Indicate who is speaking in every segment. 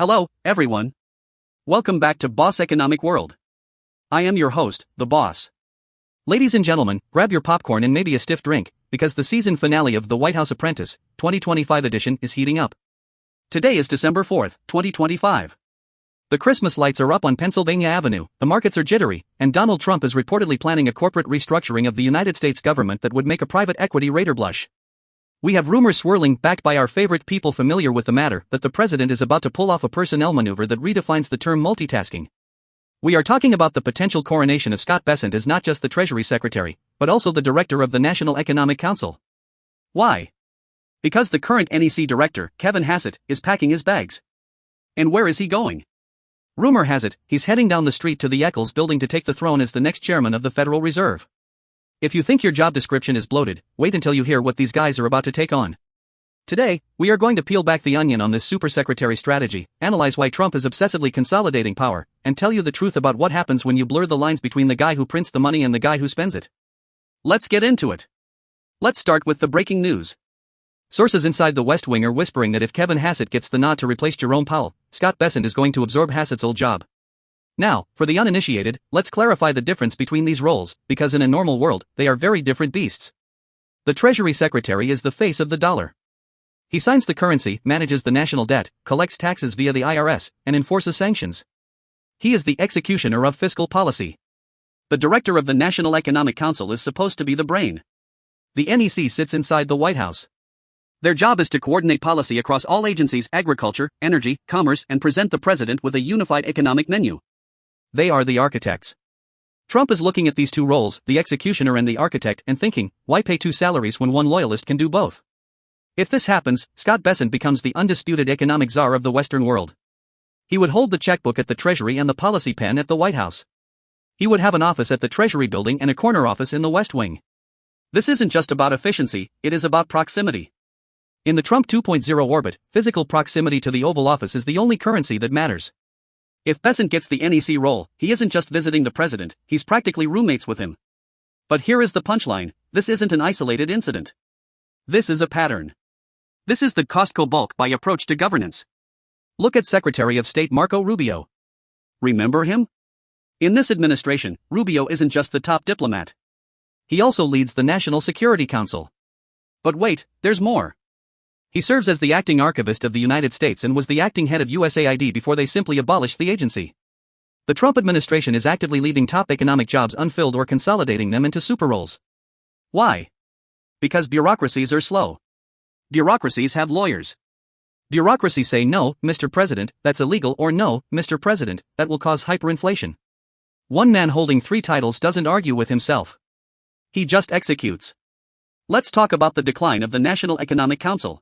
Speaker 1: Hello, everyone. Welcome back to Boss Economic World. I am your host, the Boss. Ladies and gentlemen, grab your popcorn and maybe a stiff drink, because the season finale of The White House Apprentice, 2025 edition is heating up. Today is December 4th, 2025. The Christmas lights are up on Pennsylvania Avenue, the markets are jittery, and Donald Trump is reportedly planning a corporate restructuring of the United States government that would make a private equity raider blush. We have rumors swirling, backed by our favorite people familiar with the matter, that the president is about to pull off a personnel maneuver that redefines the term multitasking. We are talking about the potential coronation of Scott Bessent as not just the Treasury Secretary, but also the director of the National Economic Council. Why? Because the current NEC director, Kevin Hassett, is packing his bags. And where is he going? Rumor has it, he's heading down the street to the Eccles building to take the throne as the next chairman of the Federal Reserve. If you think your job description is bloated, wait until you hear what these guys are about to take on. Today, we are going to peel back the onion on this super secretary strategy, analyze why Trump is obsessively consolidating power, and tell you the truth about what happens when you blur the lines between the guy who prints the money and the guy who spends it. Let's get into it. Let's start with the breaking news. Sources inside the West Wing are whispering that if Kevin Hassett gets the nod to replace Jerome Powell, Scott Bessent is going to absorb Hassett's old job. Now, for the uninitiated, let's clarify the difference between these roles, because in a normal world, they are very different beasts. The Treasury Secretary is the face of the dollar. He signs the currency, manages the national debt, collects taxes via the IRS, and enforces sanctions. He is the executioner of fiscal policy. The director of the National Economic Council is supposed to be the brain. The NEC sits inside the White House. Their job is to coordinate policy across all agencies, agriculture, energy, commerce, and present the president with a unified economic menu. They are the architects. Trump is looking at these two roles, the executioner and the architect, and thinking, why pay two salaries when one loyalist can do both? If this happens, Scott Bessent becomes the undisputed economic czar of the Western world. He would hold the checkbook at the Treasury and the policy pen at the White House. He would have an office at the Treasury building and a corner office in the West Wing. This isn't just about efficiency, it is about proximity. In the Trump 2.0 orbit, physical proximity to the Oval Office is the only currency that matters. If Bessent gets the NEC role, he isn't just visiting the president, he's practically roommates with him. But here is the punchline, this isn't an isolated incident. This is a pattern. This is the Costco bulk buy approach to governance. Look at Secretary of State Marco Rubio. Remember him? In this administration, Rubio isn't just the top diplomat. He also leads the National Security Council. But wait, there's more. He serves as the acting archivist of the United States and was the acting head of USAID before they simply abolished the agency. The Trump administration is actively leaving top economic jobs unfilled or consolidating them into super roles. Why? Because bureaucracies are slow. Bureaucracies have lawyers. Bureaucracies say no, Mr. President, that's illegal, or no, Mr. President, that will cause hyperinflation. One man holding three titles doesn't argue with himself. He just executes. Let's talk about the decline of the National Economic Council.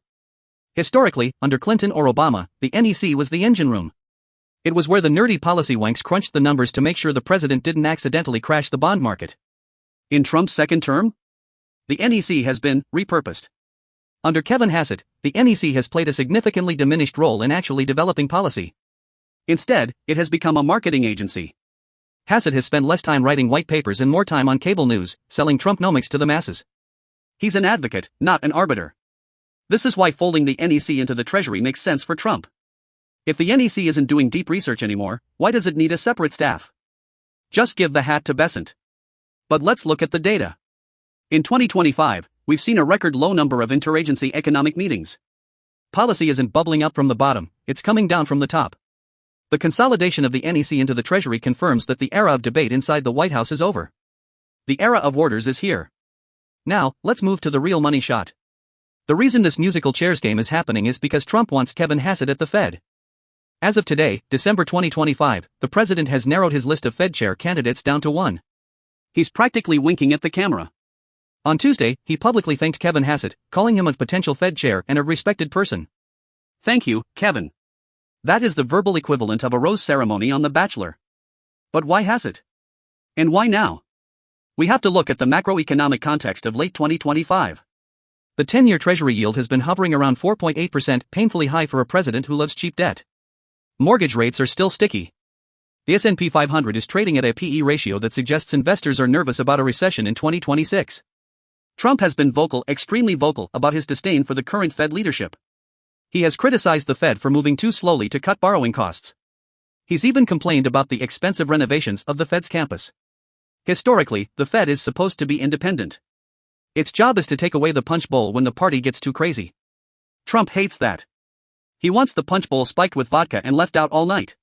Speaker 1: Historically, under Clinton or Obama, the NEC was the engine room. It was where the nerdy policy wanks crunched the numbers to make sure the president didn't accidentally crash the bond market. In Trump's second term, the NEC has been repurposed. Under Kevin Hassett, the NEC has played a significantly diminished role in actually developing policy. Instead, it has become a marketing agency. Hassett has spent less time writing white papers and more time on cable news, selling Trumpnomics to the masses. He's an advocate, not an arbiter. This is why folding the NEC into the Treasury makes sense for Trump. If the NEC isn't doing deep research anymore, why does it need a separate staff? Just give the hat to Bessent. But let's look at the data. In 2025, we've seen a record low number of interagency economic meetings. Policy isn't bubbling up from the bottom, it's coming down from the top. The consolidation of the NEC into the Treasury confirms that the era of debate inside the White House is over. The era of orders is here. Now, let's move to the real money shot. The reason this musical chairs game is happening is because Trump wants Kevin Hassett at the Fed. As of today, December 2025, the president has narrowed his list of Fed chair candidates down to one. He's practically winking at the camera. On Tuesday, he publicly thanked Kevin Hassett, calling him a potential Fed chair and a respected person. Thank you, Kevin. That is the verbal equivalent of a rose ceremony on The Bachelor. But why Hassett? And why now? We have to look at the macroeconomic context of late 2025. The 10-year Treasury yield has been hovering around 4.8%, painfully high for a president who loves cheap debt. Mortgage rates are still sticky. The S&P 500 is trading at a P/E ratio that suggests investors are nervous about a recession in 2026. Trump has been vocal, extremely vocal, about his disdain for the current Fed leadership. He has criticized the Fed for moving too slowly to cut borrowing costs. He's even complained about the expensive renovations of the Fed's campus. Historically, the Fed is supposed to be independent. Its job is to take away the punch bowl when the party gets too crazy. Trump hates that. He wants the punch bowl spiked with vodka and left out all night.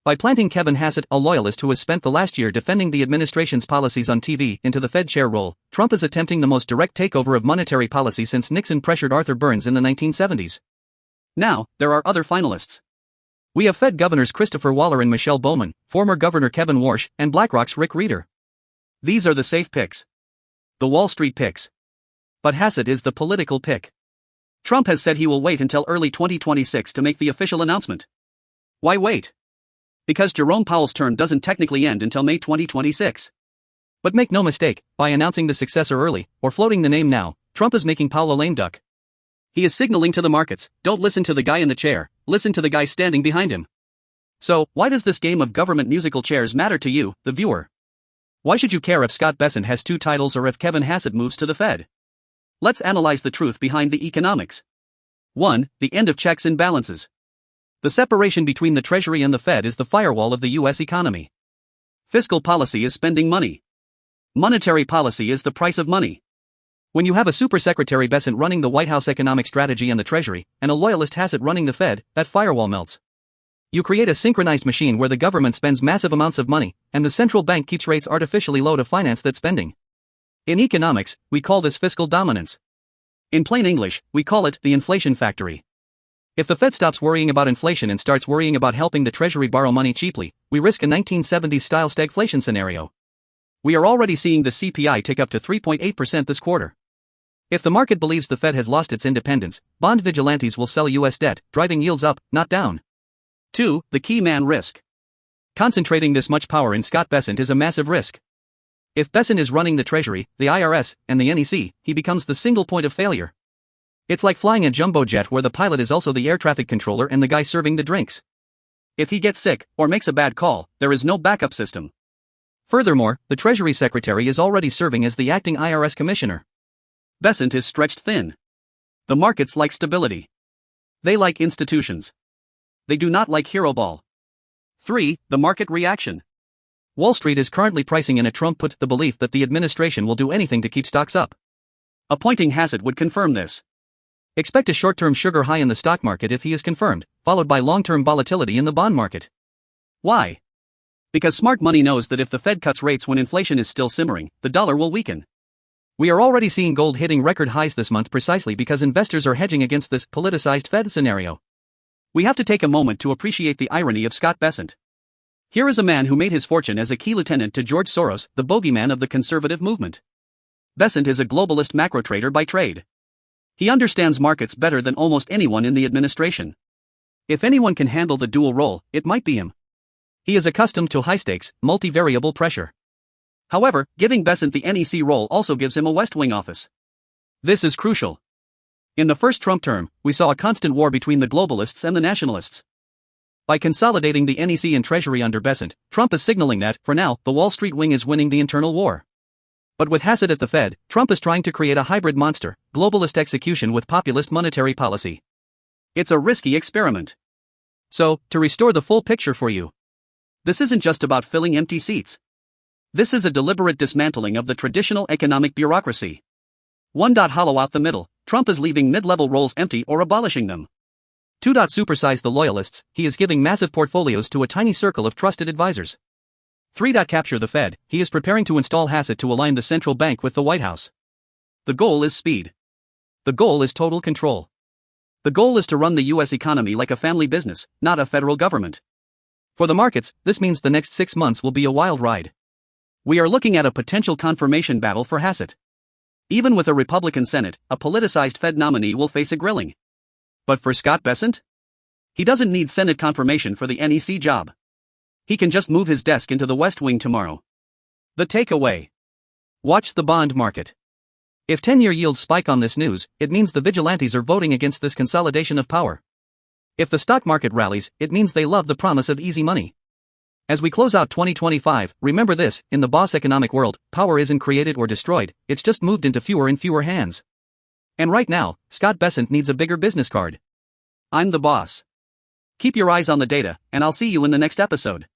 Speaker 1: By planting Kevin Hassett, a loyalist who has spent the last year defending the administration's policies on TV, into the Fed chair role, Trump is attempting the most direct takeover of monetary policy since Nixon pressured Arthur Burns in the 1970s. Now, there are other finalists. We have Fed governors Christopher Waller and Michelle Bowman, former Governor Kevin Warsh, and BlackRock's Rick Rieder. These are the safe picks. The Wall Street picks. But Hassett is the political pick. Trump has said he will wait until early 2026 to make the official announcement. Why wait? Because Jerome Powell's term doesn't technically end until May 2026. But make no mistake, by announcing the successor early, or floating the name now, Trump is making Powell a lame duck. He is signaling to the markets, don't listen to the guy in the chair, listen to the guy standing behind him. So, why does this game of government musical chairs matter to you, the viewer? Why should you care if Scott Bessent has 2 titles or if Kevin Hassett moves to the Fed? Let's analyze the truth behind the economics. 1. The end of checks and balances. The separation between the Treasury and the Fed is the firewall of the U.S. economy. Fiscal policy is spending money. Monetary policy is the price of money. When you have a Super Secretary Bessent running the White House economic strategy and the Treasury, and a loyalist Hassett running the Fed, that firewall melts. You create a synchronized machine where the government spends massive amounts of money, and the central bank keeps rates artificially low to finance that spending. In economics, we call this fiscal dominance. In plain English, we call it the inflation factory. If the Fed stops worrying about inflation and starts worrying about helping the Treasury borrow money cheaply, we risk a 1970s-style stagflation scenario. We are already seeing the CPI tick up to 3.8% this quarter. If the market believes the Fed has lost its independence, bond vigilantes will sell U.S. debt, driving yields up, not down. 2. The key man risk. Concentrating this much power in Scott Bessent is a massive risk. If Bessent is running the Treasury, the IRS, and the NEC, he becomes the single point of failure. It's like flying a jumbo jet where the pilot is also the air traffic controller and the guy serving the drinks. If he gets sick, or makes a bad call, there is no backup system. Furthermore, the Treasury Secretary is already serving as the acting IRS Commissioner. Bessent is stretched thin. The markets like stability. They like institutions. They do not like hero ball. 3. The market reaction. Wall Street is currently pricing in a Trump put, the belief that the administration will do anything to keep stocks up. Appointing Hassett would confirm this. Expect a short-term sugar high in the stock market if he is confirmed, followed by long-term volatility in the bond market. Why? Because smart money knows that if the Fed cuts rates when inflation is still simmering, the dollar will weaken. We are already seeing gold hitting record highs this month precisely because investors are hedging against this politicized Fed scenario. We have to take a moment to appreciate the irony of Scott Bessent. Here is a man who made his fortune as a key lieutenant to George Soros, the bogeyman of the conservative movement. Bessent is a globalist macro trader by trade. He understands markets better than almost anyone in the administration. If anyone can handle the dual role, it might be him. He is accustomed to high-stakes, multi-variable pressure. However, giving Bessent the NEC role also gives him a West Wing office. This is crucial. In the first Trump term, we saw a constant war between the globalists and the nationalists. By consolidating the NEC and Treasury under Bessent, Trump is signaling that, for now, the Wall Street wing is winning the internal war. But with Hassett at the Fed, Trump is trying to create a hybrid monster, globalist execution with populist monetary policy. It's a risky experiment. So, to restore the full picture for you, this isn't just about filling empty seats. This is a deliberate dismantling of the traditional economic bureaucracy. 1. Hollow out the middle. Trump is leaving mid-level roles empty or abolishing them. 2. Supersize the loyalists. He is giving massive portfolios to a tiny circle of trusted advisors. 3. Capture the Fed. He is preparing to install Hassett to align the central bank with the White House. The goal is speed. The goal is total control. The goal is to run the U.S. economy like a family business, not a federal government. For the markets, this means the next 6 months will be a wild ride. We are looking at a potential confirmation battle for Hassett. Even with a Republican Senate, a politicized Fed nominee will face a grilling. But for Scott Bessent? He doesn't need Senate confirmation for the NEC job. He can just move his desk into the West Wing tomorrow. The takeaway. Watch the bond market. If 10-year yields spike on this news, it means the vigilantes are voting against this consolidation of power. If the stock market rallies, it means they love the promise of easy money. As we close out 2025, remember this, in the boss economic world, power isn't created or destroyed, it's just moved into fewer and fewer hands. And right now, Scott Bessent needs a bigger business card. I'm the boss. Keep your eyes on the data, and I'll see you in the next episode.